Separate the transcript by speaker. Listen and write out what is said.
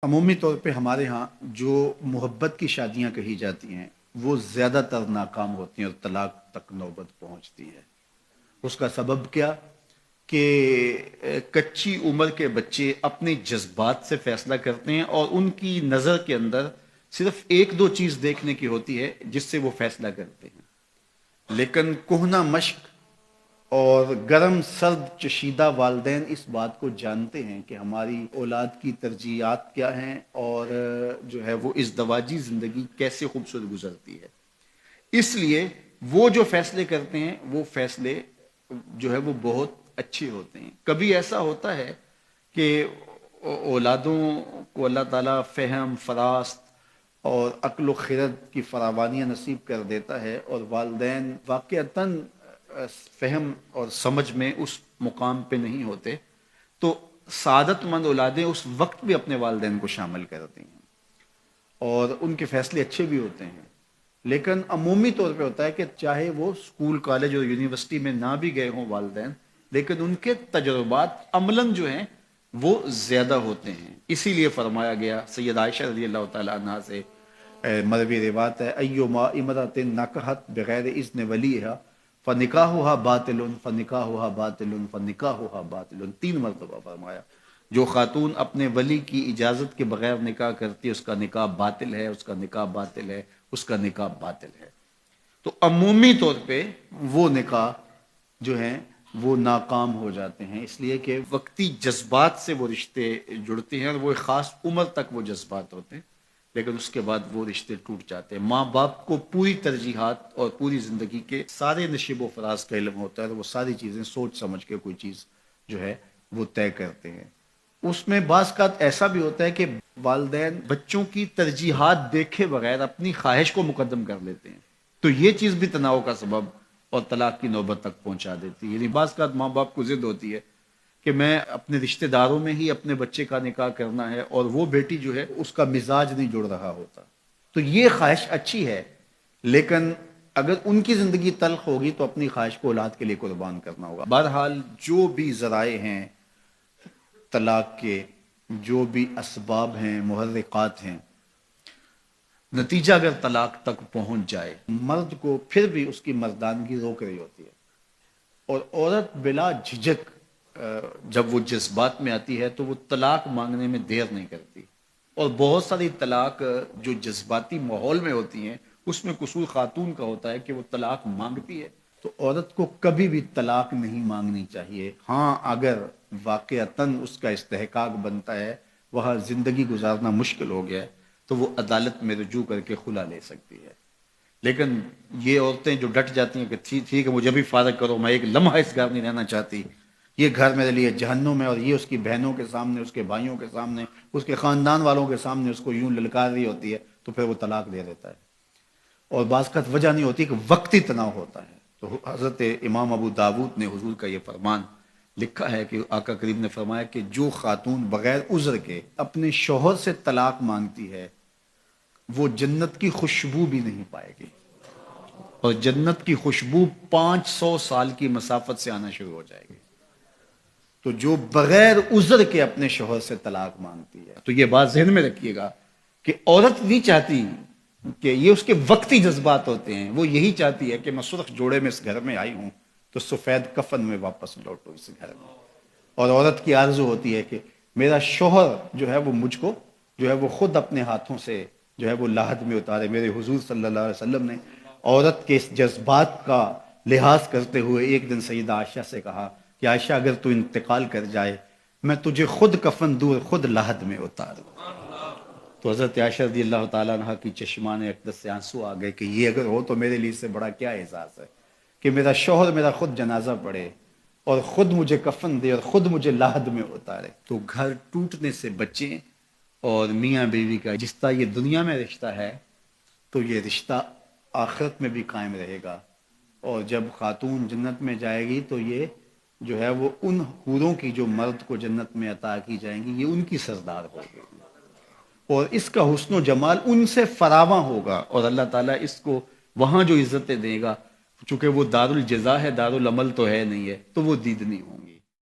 Speaker 1: عمومی طور پہ ہمارے ہاں جو محبت کی شادیاں کہی جاتی ہیں وہ زیادہ تر ناکام ہوتی ہیں اور طلاق تک نوبت پہنچتی ہے۔ اس کا سبب کیا کہ کچی عمر کے بچے اپنے جذبات سے فیصلہ کرتے ہیں اور ان کی نظر کے اندر صرف ایک دو چیز دیکھنے کی ہوتی ہے جس سے وہ فیصلہ کرتے ہیں، لیکن کہنہ مشق اور گرم سرد چشیدہ والدین اس بات کو جانتے ہیں کہ ہماری اولاد کی ترجیحات کیا ہیں اور جو ہے وہ ازدواجی زندگی کیسے خوبصورت گزرتی ہے۔ اس لیے وہ جو فیصلے کرتے ہیں وہ فیصلے جو ہے وہ بہت اچھے ہوتے ہیں۔ کبھی ایسا ہوتا ہے کہ اولادوں کو اللہ تعالیٰ فہم، فراست اور عقل و خرد کی فراوانیاں نصیب کر دیتا ہے اور والدین واقعتاً فہم اور سمجھ میں اس مقام پہ نہیں ہوتے، تو سعادت مند اولادیں اس وقت بھی اپنے والدین کو شامل کرتی ہیں اور ان کے فیصلے اچھے بھی ہوتے ہیں۔ لیکن عمومی طور پہ ہوتا ہے کہ چاہے وہ اسکول، کالج اور یونیورسٹی میں نہ بھی گئے ہوں والدین، لیکن ان کے تجربات عملاً جو ہیں وہ زیادہ ہوتے ہیں۔ اسی لیے فرمایا گیا سید عائشہ رضی اللہ تعالیٰ عنہ سے مروی روایت ہے، ایما امرأۃ نکحت بغیر اذن ولیہا فنکاحها باطل فنکاحها باطل فنکاحها باطل، 3 مرتبہ فرمایا جو خاتون اپنے ولی کی اجازت کے بغیر نکاح کرتی ہے اس کا نکاح باطل ہے، اس کا نکاح باطل ہے، اس کا نکاح باطل ہے۔ تو عمومی طور پہ وہ نکاح جو ہیں وہ ناکام ہو جاتے ہیں، اس لیے کہ وقتی جذبات سے وہ رشتے جڑتے ہیں اور وہ ایک خاص عمر تک وہ جذبات ہوتے ہیں، لیکن اس کے بعد وہ رشتے ٹوٹ جاتے ہیں۔ ماں باپ کو پوری ترجیحات اور پوری زندگی کے سارے نشیب و فراز کا علم ہوتا ہے اور وہ ساری چیزیں سوچ سمجھ کے کوئی چیز جو ہے وہ طے کرتے ہیں۔ اس میں بعض کا ایسا بھی ہوتا ہے کہ والدین بچوں کی ترجیحات دیکھے بغیر اپنی خواہش کو مقدم کر لیتے ہیں، تو یہ چیز بھی تناؤ کا سبب اور طلاق کی نوبت تک پہنچا دیتی ہے۔ یعنی بعض کا ماں باپ کو ضد ہوتی ہے کہ میں اپنے رشتہ داروں میں ہی اپنے بچے کا نکاح کرنا ہے اور وہ بیٹی جو ہے اس کا مزاج نہیں جڑ رہا ہوتا، تو یہ خواہش اچھی ہے، لیکن اگر ان کی زندگی تلخ ہوگی تو اپنی خواہش کو اولاد کے لیے قربان کرنا ہوگا۔ بہرحال جو بھی ذرائع ہیں طلاق کے، جو بھی اسباب ہیں، محرکات ہیں، نتیجہ اگر طلاق تک پہنچ جائے، مرد کو پھر بھی اس کی مردانگی روک رہی ہوتی ہے اور عورت بلا جھجک جب وہ جذبات میں آتی ہے تو وہ طلاق مانگنے میں دیر نہیں کرتی، اور بہت ساری طلاق جو جذباتی ماحول میں ہوتی ہیں اس میں قصور خاتون کا ہوتا ہے کہ وہ طلاق مانگتی ہے۔ تو عورت کو کبھی بھی طلاق نہیں مانگنی چاہیے، ہاں اگر واقعتاً اس کا استحقاق بنتا ہے، وہاں زندگی گزارنا مشکل ہو گیا ہے، تو وہ عدالت میں رجوع کر کے خلا لے سکتی ہے۔ لیکن یہ عورتیں جو ڈٹ جاتی ہیں کہ ٹھیک ہے مجھے بھی فارغ کرو، میں ایک لمحہ اس گھر نہیں رہنا چاہتی، یہ گھر میرے لیے جہنم ہے، اور یہ اس کی بہنوں کے سامنے، اس کے بھائیوں کے سامنے، اس کے خاندان والوں کے سامنے اس کو یوں للکار رہی ہوتی ہے، تو پھر وہ طلاق دے دیتا ہے۔ اور بعض کا وجہ نہیں ہوتی کہ وقتی تناؤ ہوتا ہے۔ تو حضرت امام ابو داود نے حضور کا یہ فرمان لکھا ہے کہ آقا کریم نے فرمایا کہ جو خاتون بغیر عذر کے اپنے شوہر سے طلاق مانگتی ہے وہ جنت کی خوشبو بھی نہیں پائے گی، اور جنت کی خوشبو 500 سال کی مسافت سے آنا شروع ہو جائے گی۔ تو جو بغیر عذر کے اپنے شوہر سے طلاق مانگتی ہے، تو یہ بات ذہن میں رکھیے گا کہ عورت نہیں چاہتی کہ یہ اس کے وقتی جذبات ہوتے ہیں، وہ یہی چاہتی ہے کہ میں سرخ جوڑے میں اس گھر میں آئی ہوں تو سفید کفن میں واپس لوٹوں اس گھر میں، اور عورت کی آرزو ہوتی ہے کہ میرا شوہر جو ہے وہ مجھ کو جو ہے وہ خود اپنے ہاتھوں سے جو ہے وہ لاحد میں اتارے۔ میرے حضور صلی اللہ علیہ وسلم نے عورت کے اس جذبات کا لحاظ کرتے ہوئے ایک دن سیدہ عائشہ سے کہا کہ عائشہ اگر تو انتقال کر جائے میں تجھے خود کفن دوں، خود لاحد میں اتاروں۔ تو حضرت عائشہ رضی اللہ تعالیٰ عنہ کی چشمان اقدس سے آنسو آ گئے کہ یہ اگر ہو تو میرے لیے اس سے بڑا کیا احساس ہے کہ میرا شوہر میرا خود جنازہ پڑھے اور خود مجھے کفن دے اور خود مجھے لاحد میں اتارے۔ تو گھر ٹوٹنے سے بچیں، اور میاں بیوی کا جس طرح یہ دنیا میں رشتہ ہے تو یہ رشتہ آخرت میں بھی قائم رہے گا، اور جب خاتون جنت میں جائے گی تو یہ جو ہے وہ ان حوروں کی جو مرد کو جنت میں عطا کی جائیں گی، یہ ان کی سردار ہوگی، اور اس کا حسن و جمال ان سے فراواں ہوگا، اور اللہ تعالیٰ اس کو وہاں جو عزتیں دے گا، چونکہ وہ دار الجزا ہے، دار العمل تو ہے نہیں ہے، تو وہ دیدنی ہوں گی۔